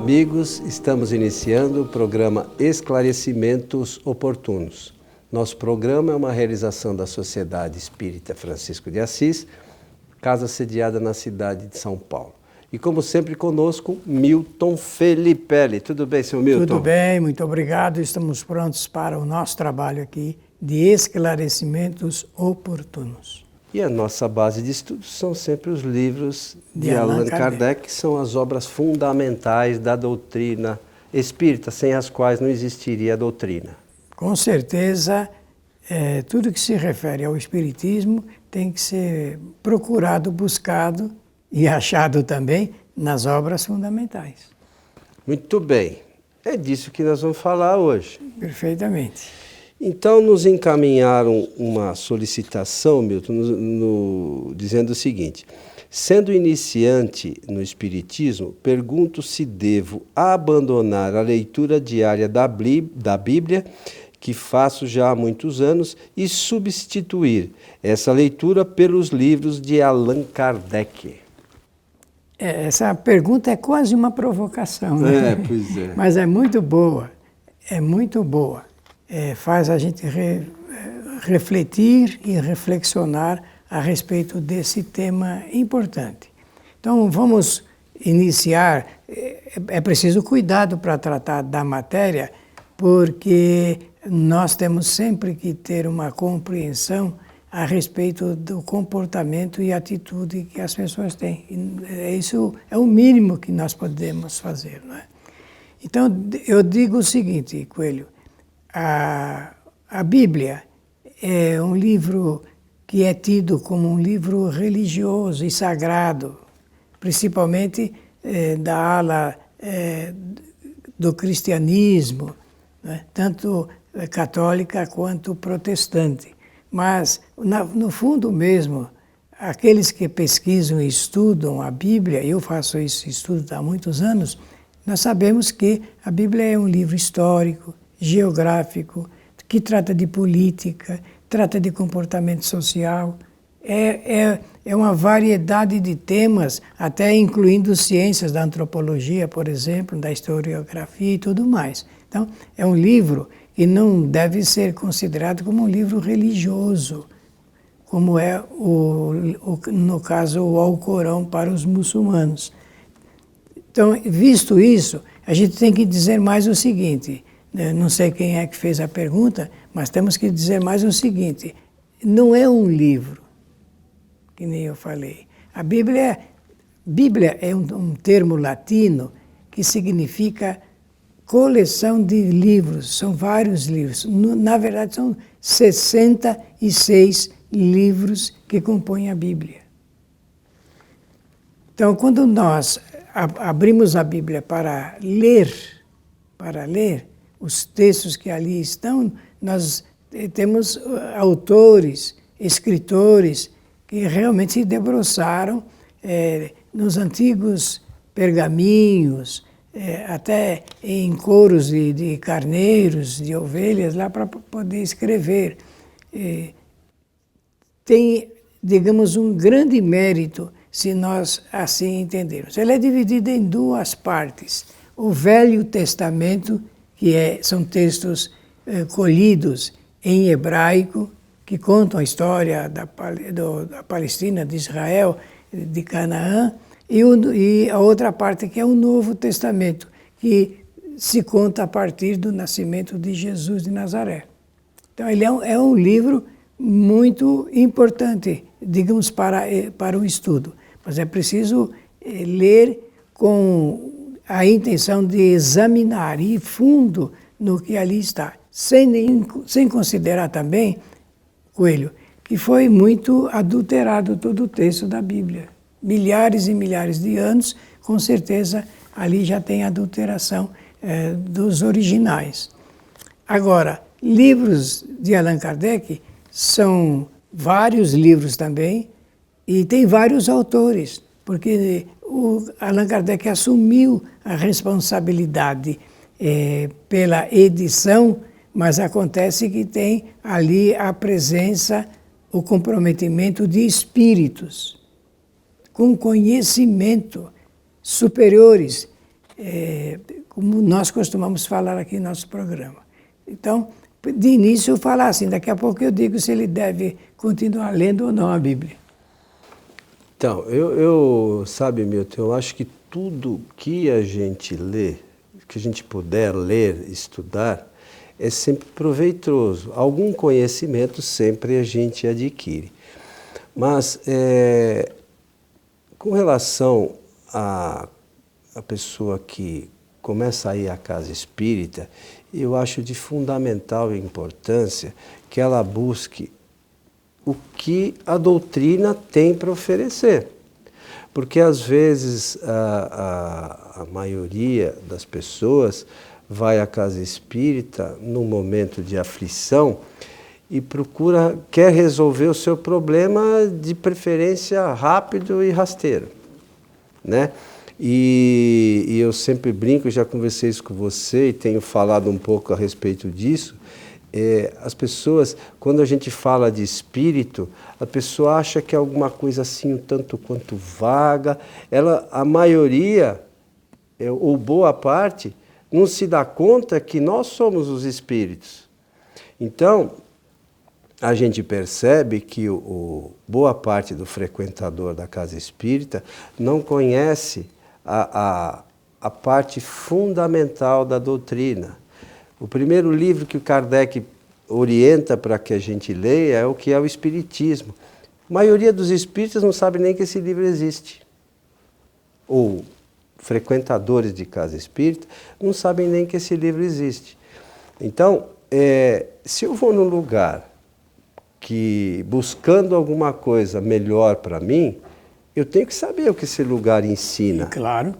amigos, estamos iniciando o programa Esclarecimentos Oportunos. Nosso programa é uma realização da Sociedade Espírita Francisco de Assis, casa sediada na cidade de São Paulo. E como sempre conosco, Milton Felipe. Tudo bem, senhor Milton? Tudo bem, muito obrigado. Estamos prontos para o nosso trabalho aqui de esclarecimentos oportunos. E a nossa base de estudos são sempre os livros de Allan Kardec, que são as obras fundamentais da doutrina espírita, sem as quais não existiria a doutrina. Com certeza, tudo que se refere ao espiritismo tem que ser procurado, buscado e achado também nas obras fundamentais. Muito bem, é disso que nós vamos falar hoje. Perfeitamente. Então, nos encaminharam uma solicitação, Milton, dizendo o seguinte: sendo iniciante no Espiritismo, pergunto se devo abandonar a leitura diária da Bíblia, que faço já há muitos anos, e substituir essa leitura pelos livros de Allan Kardec. Essa pergunta é quase uma provocação, né? Pois é. Mas é muito boa, é muito boa. Faz a gente refletir e reflexionar a respeito desse tema importante. Então, vamos iniciar. É preciso cuidado para tratar da matéria, porque nós temos sempre que ter uma compreensão a respeito do comportamento e atitude que as pessoas têm. Isso é o mínimo que nós podemos fazer, não é? Então, eu digo o seguinte, Coelho: a Bíblia é um livro que é tido como um livro religioso e sagrado, principalmente da ala do cristianismo, né? Tanto católica quanto protestante. Mas, no fundo mesmo, aqueles que pesquisam e estudam a Bíblia, eu faço esse estudo há muitos anos, nós sabemos que a Bíblia é um livro histórico, geográfico, que trata de política, trata de comportamento social. É uma variedade de temas, até incluindo ciências da antropologia, por exemplo, da historiografia e tudo mais. Então, é um livro que não deve ser considerado como um livro religioso, como é, no caso, o Alcorão para os muçulmanos. Então, visto isso, a gente tem que dizer mais o seguinte: não sei quem é que fez a pergunta, mas temos que dizer mais o seguinte: não é um livro, que nem eu falei. A Bíblia é um termo latino que significa coleção de livros, são vários livros. Na verdade, são 66 livros que compõem a Bíblia. Então, quando nós abrimos a Bíblia para ler os textos que ali estão, nós temos autores, escritores, que realmente se debruçaram nos antigos pergaminhos, até em couros de carneiros, de ovelhas, lá para poder escrever. Tem, digamos, um grande mérito se nós assim entendermos. Ela é dividida em duas partes. O Velho Testamento, que são textos colhidos em hebraico, que contam a história da Palestina, de Israel, de Canaã, e a outra parte que é o Novo Testamento, que se conta a partir do nascimento de Jesus de Nazaré. Então, ele é um livro muito importante, digamos, para o estudo. Mas é preciso ler com a intenção de examinar e ir fundo no que ali está, sem considerar também, Coelho, que foi muito adulterado todo o texto da Bíblia. Milhares e milhares de anos, com certeza, ali já tem adulteração dos originais. Agora, livros de Allan Kardec são vários livros também, e tem vários autores, porque o Allan Kardec assumiu a responsabilidade pela edição, mas acontece que tem ali a presença, o comprometimento de espíritos com conhecimento superiores, como nós costumamos falar aqui no nosso programa. Então, de início, eu falar assim, daqui a pouco eu digo se ele deve continuar lendo ou não a Bíblia. Então, sabe, Milton, eu acho que tudo que a gente lê, que a gente puder ler, estudar, é sempre proveitoso. Algum conhecimento sempre a gente adquire. Mas, com relação à pessoa que começa a ir à casa espírita, eu acho de fundamental importância que ela busque o que a doutrina tem para oferecer. Porque, às vezes, a maioria das pessoas vai à casa espírita num momento de aflição e quer resolver o seu problema de preferência rápido e rasteiro, né? E eu sempre brinco, já conversei isso com você e tenho falado um pouco a respeito disso. As pessoas, quando a gente fala de espírito, a pessoa acha que é alguma coisa assim um tanto quanto vaga. A maioria, ou boa parte, não se dá conta que nós somos os espíritos. Então, a gente percebe que boa parte do frequentador da casa espírita não conhece a parte fundamental da doutrina. O primeiro livro que o Kardec orienta para que a gente leia é o que é o Espiritismo. A maioria dos espíritas não sabe nem que esse livro existe. Ou frequentadores de casa espírita não sabem nem que esse livro existe. Então, se eu vou num lugar buscando alguma coisa melhor para mim, eu tenho que saber o que esse lugar ensina. Claro.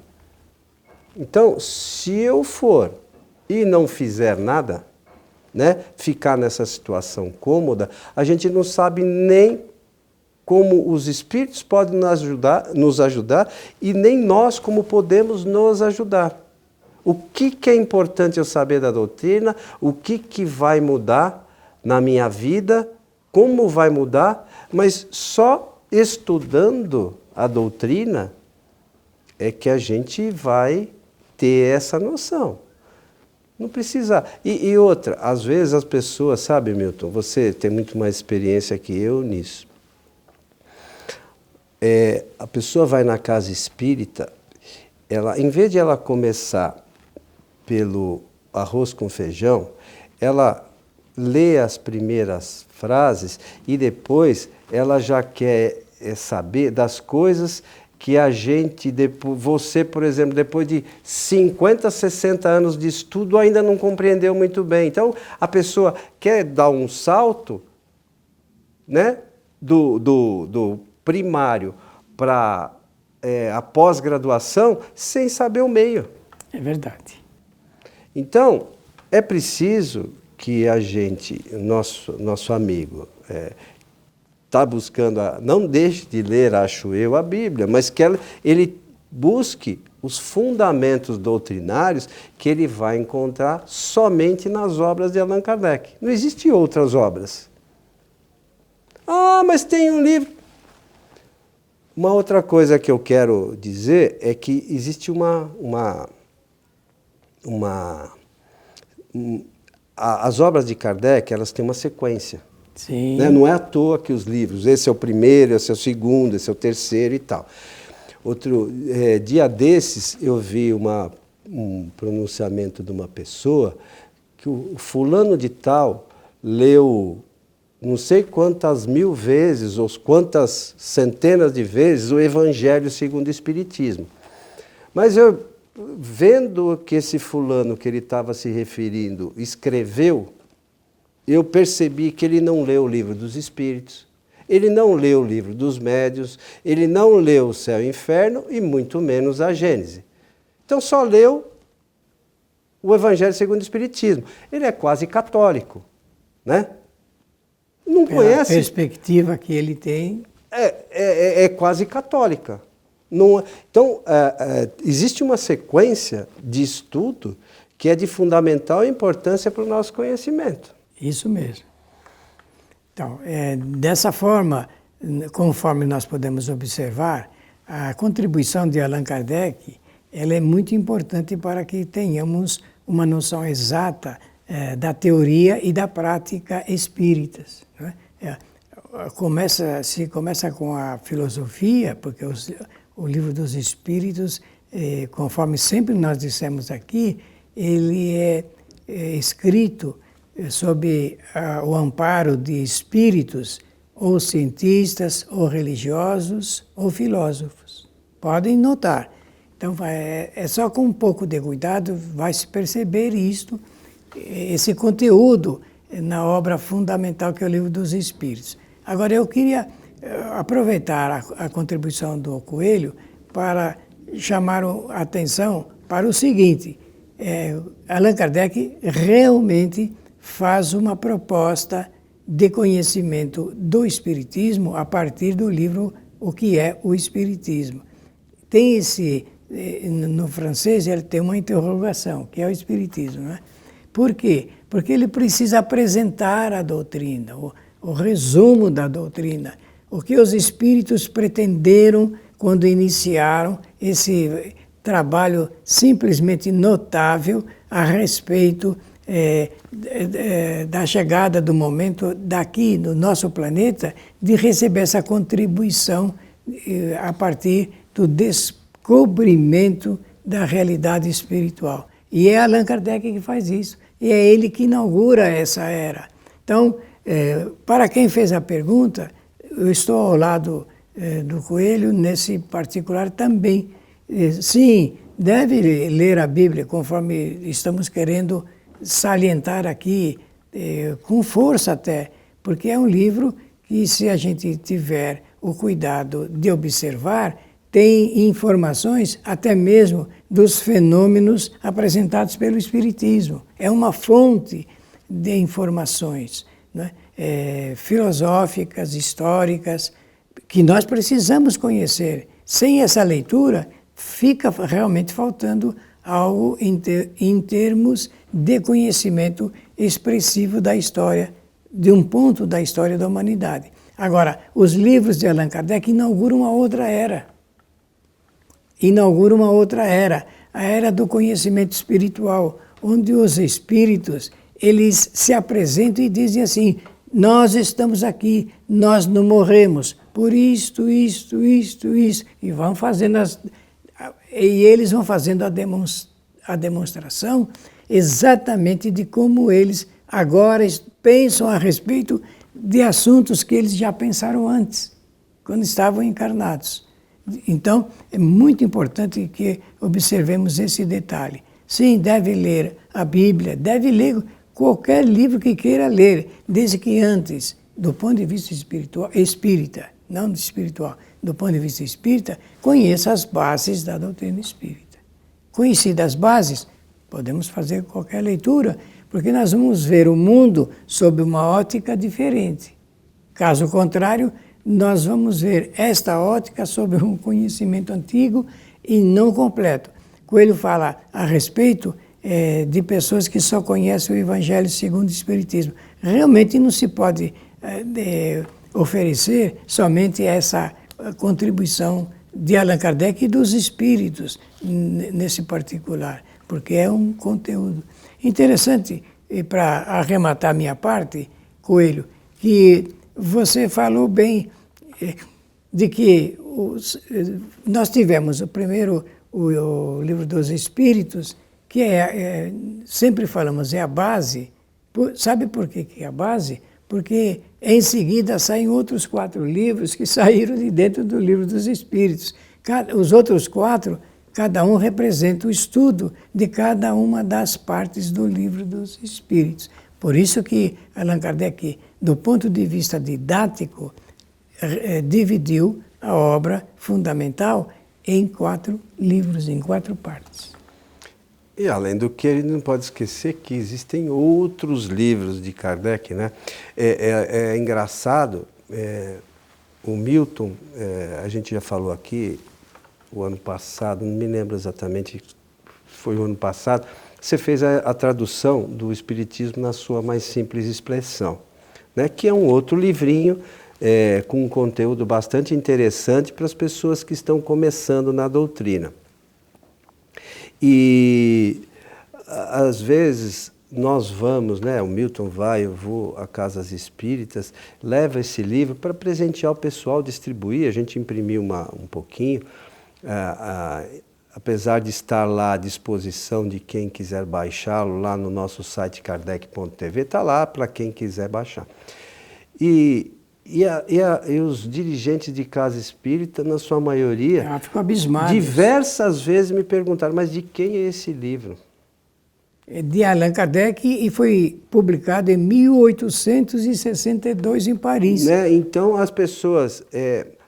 Então, se eu for e não fizer nada, né, ficar nessa situação cômoda, a gente não sabe nem como os espíritos podem nos ajudar e nem nós como podemos nos ajudar. O que é importante eu saber da doutrina, o que vai mudar na minha vida, como vai mudar, mas só estudando a doutrina é que a gente vai ter essa noção. Não precisa. E outra, às vezes as pessoas, sabe, Milton, você tem muito mais experiência que eu nisso. A pessoa vai na casa espírita, em vez de ela começar pelo arroz com feijão, ela lê as primeiras frases e depois ela já quer saber das coisas que você, por exemplo, depois de 50, 60 anos de estudo, ainda não compreendeu muito bem. Então, a pessoa quer dar um salto, né, do primário para a pós-graduação sem saber o meio. É verdade. Então, é preciso que a gente, nosso amigo, está buscando, não deixe de ler, acho eu, a Bíblia, mas que ele busque os fundamentos doutrinários que ele vai encontrar somente nas obras de Allan Kardec. Não existem outras obras. Ah, mas tem um livro. Uma outra coisa que eu quero dizer é que existe as obras de Kardec, elas têm uma sequência. Sim. Né? Não é à toa que os livros, esse é o primeiro, esse é o segundo, esse é o terceiro e tal. Dia desses, eu vi um pronunciamento de uma pessoa que o fulano de tal leu não sei quantas mil vezes, ou quantas centenas de vezes, o Evangelho segundo o Espiritismo. Mas eu, vendo que esse fulano que ele estava se referindo escreveu, eu percebi que ele não leu o livro dos Espíritos, ele não leu o livro dos Médiuns, ele não leu o Céu e o Inferno e muito menos a Gênese. Então só leu o Evangelho segundo o Espiritismo. Ele é quase católico, né? Não conhece. A perspectiva que ele tem. É quase católica. Não, então, existe uma sequência de estudo que é de fundamental importância para o nosso conhecimento. Isso mesmo. Então, dessa forma, conforme nós podemos observar, a contribuição de Allan Kardec ela é muito importante para que tenhamos uma noção exata da teoria e da prática espíritas. Né? Se começa com a filosofia, porque o livro dos Espíritos, conforme sempre nós dissemos aqui, ele é escrito sob o amparo de espíritos, ou cientistas, ou religiosos, ou filósofos. Podem notar. Então, é só com um pouco de cuidado vai se perceber isto, esse conteúdo na obra fundamental que é o Livro dos Espíritos. Agora, eu queria aproveitar a contribuição do Coelho para chamar a atenção para o seguinte: Allan Kardec realmente faz uma proposta de conhecimento do Espiritismo a partir do livro O que é o Espiritismo. Tem no francês ele tem uma interrogação, que é o Espiritismo, né? Por quê? Porque ele precisa apresentar a doutrina, o resumo da doutrina, o que os espíritos pretenderam quando iniciaram esse trabalho simplesmente notável a respeito da chegada do momento daqui no nosso planeta de receber essa contribuição a partir do descobrimento da realidade espiritual. E é Allan Kardec que faz isso, e é ele que inaugura essa era. Então, para quem fez a pergunta, eu estou ao lado do Coelho nesse particular também. Sim, deve ler a Bíblia, conforme estamos querendo salientar aqui, com força até, porque é um livro que, se a gente tiver o cuidado de observar, tem informações até mesmo dos fenômenos apresentados pelo Espiritismo. É uma fonte de informações, né? Filosóficas, históricas, que nós precisamos conhecer. Sem essa leitura, fica realmente faltando algo em termos de conhecimento expressivo da história, de um ponto da história da humanidade. Agora, os livros de Allan Kardec inauguram uma outra era. A era do conhecimento espiritual, onde os espíritos, eles se apresentam e dizem assim: nós estamos aqui, nós não morremos, por isto, e vão fazendo e eles vão fazendo a demonstração exatamente de como eles agora pensam a respeito de assuntos que eles já pensaram antes, quando estavam encarnados. Então, é muito importante que observemos esse detalhe. Sim, deve ler a Bíblia, deve ler qualquer livro que queira ler, desde que antes, do ponto de vista espírita, não espiritual, do ponto de vista espírita, conheça as bases da doutrina espírita. Conhecidas as bases, podemos fazer qualquer leitura, porque nós vamos ver o mundo sob uma ótica diferente. Caso contrário, nós vamos ver esta ótica sobre um conhecimento antigo e não completo. Coelho fala a respeito de pessoas que só conhecem o Evangelho segundo o Espiritismo. Realmente não se pode oferecer somente essa contribuição de Allan Kardec e dos espíritos nesse particular, porque é um conteúdo interessante. E para arrematar minha parte, Coelho, que você falou bem de que nós tivemos primeiro o Livro dos Espíritos, que sempre falamos, é a base. Sabe por que é a base? Porque em seguida saem outros 4 livros que saíram de dentro do Livro dos Espíritos. Os outros 4, cada um representa o estudo de cada uma das partes do Livro dos Espíritos. Por isso que Allan Kardec, do ponto de vista didático, dividiu a obra fundamental em 4 livros, em 4 partes. E além do que, ele não pode esquecer que existem outros livros de Kardec, né? É engraçado, o Milton, a gente já falou aqui, o ano passado, não me lembro exatamente, foi o ano passado, você fez a tradução do Espiritismo na sua mais simples expressão, né? Que é um outro livrinho com um conteúdo bastante interessante para as pessoas que estão começando na doutrina. E às vezes nós vamos, né? O Milton vai, eu vou a casas espíritas, leva esse livro para presentear o pessoal, distribuir, a gente imprimiu um pouquinho, apesar de estar lá à disposição de quem quiser baixá-lo, lá no nosso site kardec.tv, está lá para quem quiser baixar. E os dirigentes de casa espírita, na sua maioria, ficou abismado. Diversas vezes me perguntaram, mas de quem é esse livro? É de Allan Kardec e foi publicado em 1862 em Paris. Né? Então as pessoas...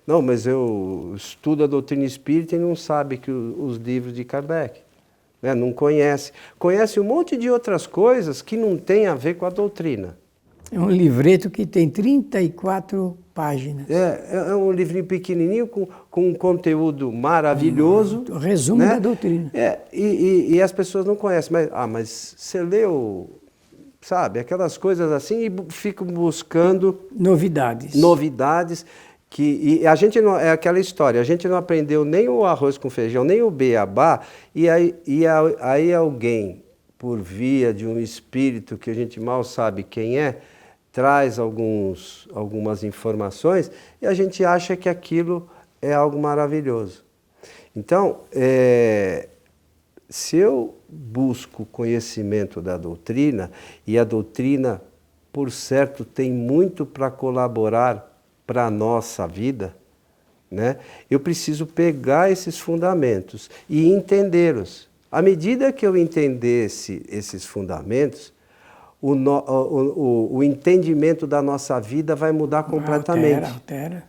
não, mas eu estudo a doutrina espírita e não sabe que os livros de Kardec. Né? Não conhece. Conhece um monte de outras coisas que não tem a ver com a doutrina. É um livreto que tem 34 páginas. É um livrinho pequenininho com um conteúdo maravilhoso. O resumo, né, da doutrina. E as pessoas não conhecem. Mas você leu, sabe, aquelas coisas assim e ficam buscando... Novidades. E a gente não... É aquela história, a gente não aprendeu nem o arroz com feijão, nem o beabá, e aí alguém, por via de um espírito que a gente mal sabe quem é, traz algumas informações e a gente acha que aquilo é algo maravilhoso. Então, se eu busco conhecimento da doutrina, e a doutrina, por certo, tem muito para colaborar para a nossa vida, né? Eu preciso pegar esses fundamentos e entendê-los. À medida que eu entendesse esses fundamentos, o entendimento da nossa vida vai mudar completamente. Altera.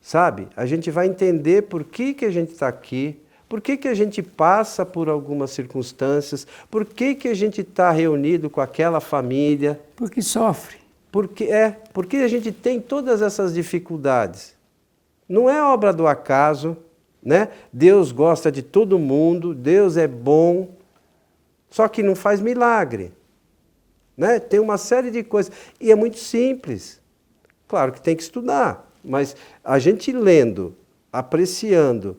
Sabe? A gente vai entender por que a gente está aqui, por que a gente passa por algumas circunstâncias, por que a gente está reunido com aquela família. Porque sofre. Porque a gente tem todas essas dificuldades. Não é obra do acaso, né? Deus gosta de todo mundo, Deus é bom, só que não faz milagre. Né? Tem uma série de coisas. E é muito simples. Claro que tem que estudar, mas a gente lendo, apreciando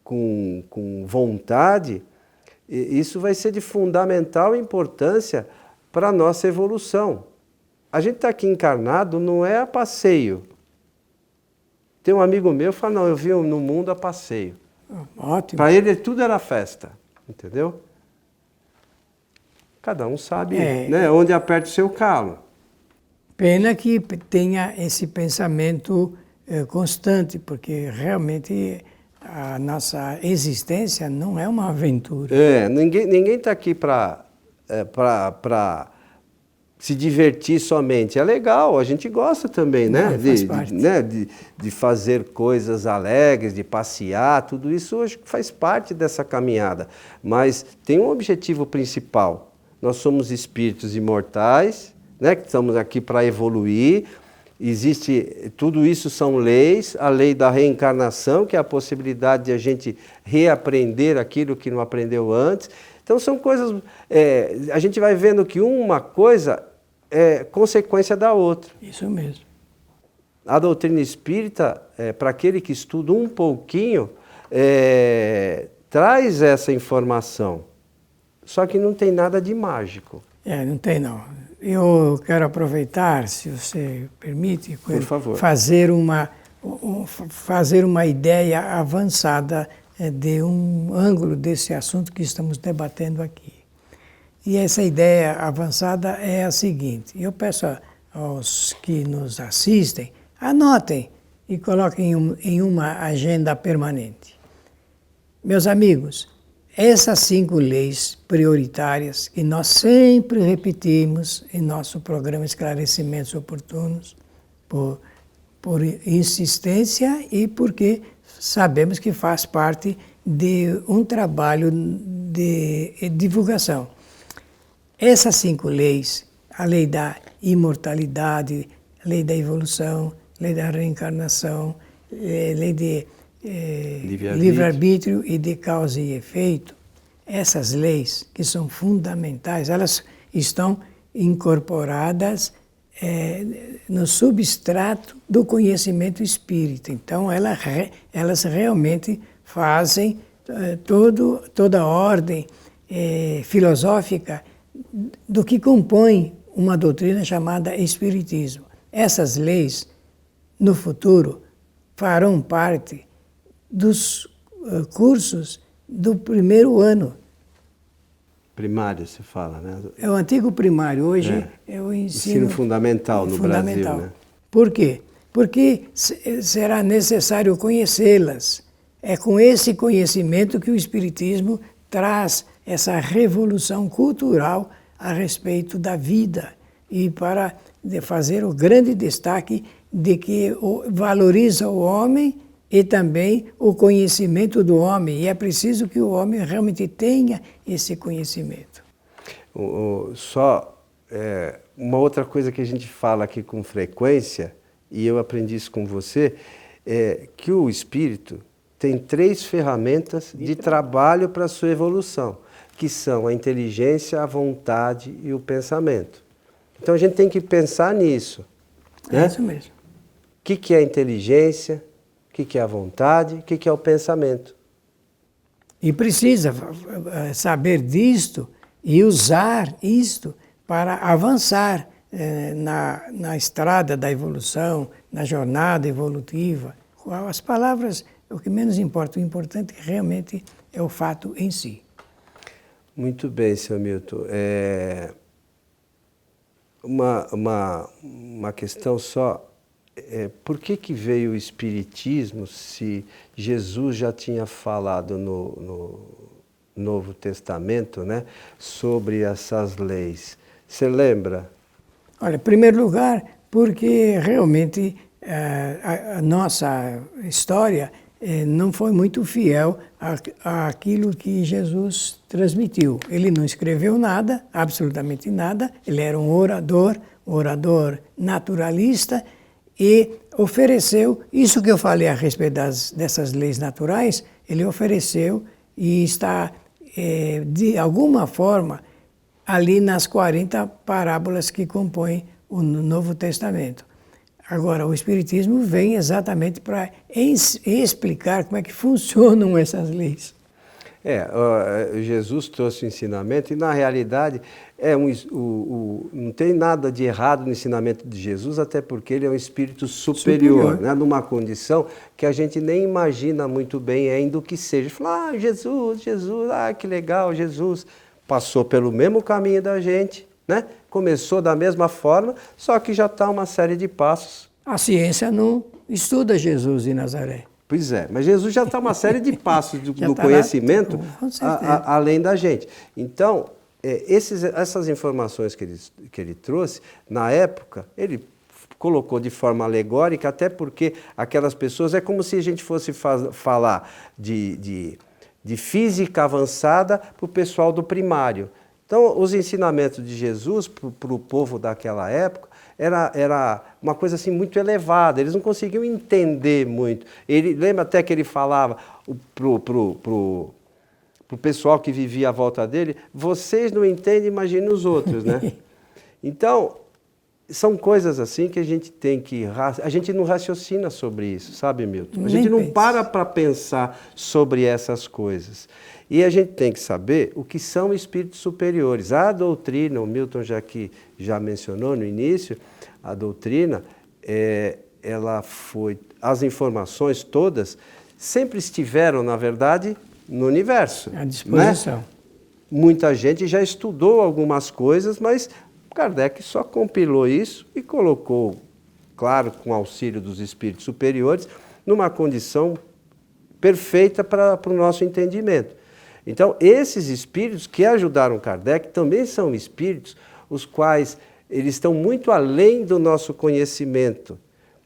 com vontade, isso vai ser de fundamental importância para a nossa evolução. A gente está aqui encarnado não é a passeio. Tem um amigo meu que fala, não, eu vim no mundo a passeio. Ótimo. Para ele tudo era festa, entendeu? Cada um sabe, né, onde aperta o seu calo. Pena que tenha esse pensamento constante, porque realmente a nossa existência não é uma aventura. Ninguém está aqui para se divertir somente. É legal, a gente gosta também, né? Faz parte. De fazer coisas alegres, de passear, tudo isso hoje faz parte dessa caminhada. Mas tem um objetivo principal. Nós somos espíritos imortais, né, que estamos aqui para evoluir. Tudo isso são leis, a lei da reencarnação, que é a possibilidade de a gente reaprender aquilo que não aprendeu antes. Então são coisas, a gente vai vendo que uma coisa é consequência da outra. Isso mesmo. A doutrina espírita, para aquele que estuda um pouquinho, traz essa informação. Só que não tem nada de mágico. Não tem não. Eu quero aproveitar, se você permite, por favor, fazer uma ideia avançada de um ângulo desse assunto que estamos debatendo aqui. E essa ideia avançada é a seguinte: eu peço aos que nos assistem, anotem e coloquem em uma agenda permanente. Meus amigos, essas 5 leis prioritárias que nós sempre repetimos em nosso programa Esclarecimentos Oportunos, por insistência e porque sabemos que faz parte de um trabalho de divulgação. Essas 5 leis, a lei da imortalidade, a lei da evolução, a lei da reencarnação, a lei de livre-arbítrio e de causa e efeito, essas leis que são fundamentais, elas estão incorporadas no substrato do conhecimento espírita. Então, elas realmente fazem toda a ordem filosófica do que compõe uma doutrina chamada Espiritismo. Essas leis, no futuro, farão parte dos cursos do primeiro ano. Primário, se fala, né? É o antigo primário, hoje é o ensino fundamental no Brasil, né? Por quê? Porque será necessário conhecê-las. É com esse conhecimento que o Espiritismo traz essa revolução cultural a respeito da vida e para fazer o grande destaque de que valoriza o homem e também o conhecimento do homem. E é preciso que o homem realmente tenha esse conhecimento. Uma outra coisa que a gente fala aqui com frequência, e eu aprendi isso com você, é que o espírito tem 3 ferramentas de trabalho para a sua evolução, que são a inteligência, a vontade e o pensamento. Então a gente tem que pensar nisso. Né? É isso mesmo. O que é a inteligência? O que é a vontade? O que é o pensamento? E precisa saber disto e usar isto para avançar na estrada da evolução, na jornada evolutiva. As palavras, o que menos importa, o importante realmente é o fato em si. Muito bem, seu Milton. Uma questão só. Por que veio o Espiritismo se Jesus já tinha falado no Novo Testamento, né, sobre essas leis? Você lembra? Olha, em primeiro lugar, porque realmente a nossa história não foi muito fiel àquilo que Jesus transmitiu. Ele não escreveu nada, absolutamente nada, ele era um orador naturalista, e ofereceu, isso que eu falei a respeito dessas leis naturais, ele ofereceu e está, de alguma forma, ali nas 40 parábolas que compõem o Novo Testamento. Agora, o Espiritismo vem exatamente para explicar como é que funcionam essas leis. Jesus trouxe o ensinamento e, na realidade, não tem nada de errado no ensinamento de Jesus, até porque ele é um espírito superior. Né? Numa condição que a gente nem imagina muito bem ainda o que seja. Fala, Jesus, que legal, Jesus passou pelo mesmo caminho da gente, né? Começou da mesma forma, só que já está uma série de passos. A ciência não estuda Jesus de Nazaré. Pois é, mas Jesus já está uma série de passos do conhecimento além da gente. Então, essas informações que ele trouxe, na época, ele colocou de forma alegórica, até porque aquelas pessoas, é como se a gente fosse falar de física avançada para o pessoal do primário. Então, os ensinamentos de Jesus para o povo daquela época era uma coisa assim muito elevada, eles não conseguiam entender muito. Lembra até que ele falava pro pessoal que vivia à volta dele, vocês não entendem, imagine os outros, né? Então, são coisas assim que a gente tem que... A gente não raciocina sobre isso, sabe, Milton? A gente não para pensar sobre essas coisas. E a gente tem que saber o que são espíritos superiores. A doutrina, o Milton já mencionou no início, a doutrina, as informações todas sempre estiveram, na verdade, no universo. À disposição. Né? Muita gente já estudou algumas coisas, mas Kardec só compilou isso e colocou, claro, com auxílio dos espíritos superiores, numa condição perfeita para o nosso entendimento. Então, esses espíritos que ajudaram Kardec também são espíritos os quais eles estão muito além do nosso conhecimento.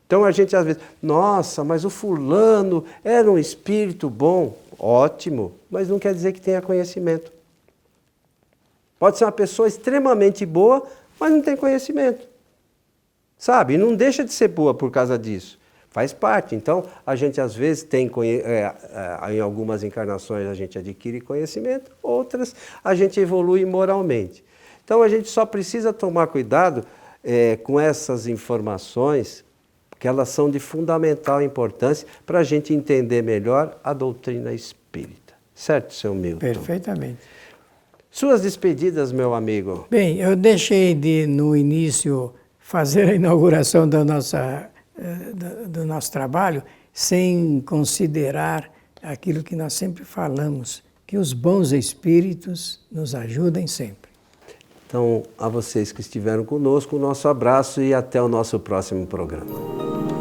Então, a gente às vezes, nossa, mas o fulano era um espírito bom. Ótimo, mas não quer dizer que tenha conhecimento. Pode ser uma pessoa extremamente boa, mas não tem conhecimento. Sabe? E não deixa de ser boa por causa disso. Faz parte. Então, a gente às vezes em algumas encarnações a gente adquire conhecimento, outras a gente evolui moralmente. Então, a gente só precisa tomar cuidado com essas informações, porque elas são de fundamental importância para a gente entender melhor a doutrina espírita. Certo, seu Milton? Perfeitamente. Suas despedidas, meu amigo. Bem, eu deixei de, no início, fazer a inauguração do nosso trabalho sem considerar aquilo que nós sempre falamos, que os bons espíritos nos ajudem sempre. Então, a vocês que estiveram conosco, o nosso abraço e até o nosso próximo programa.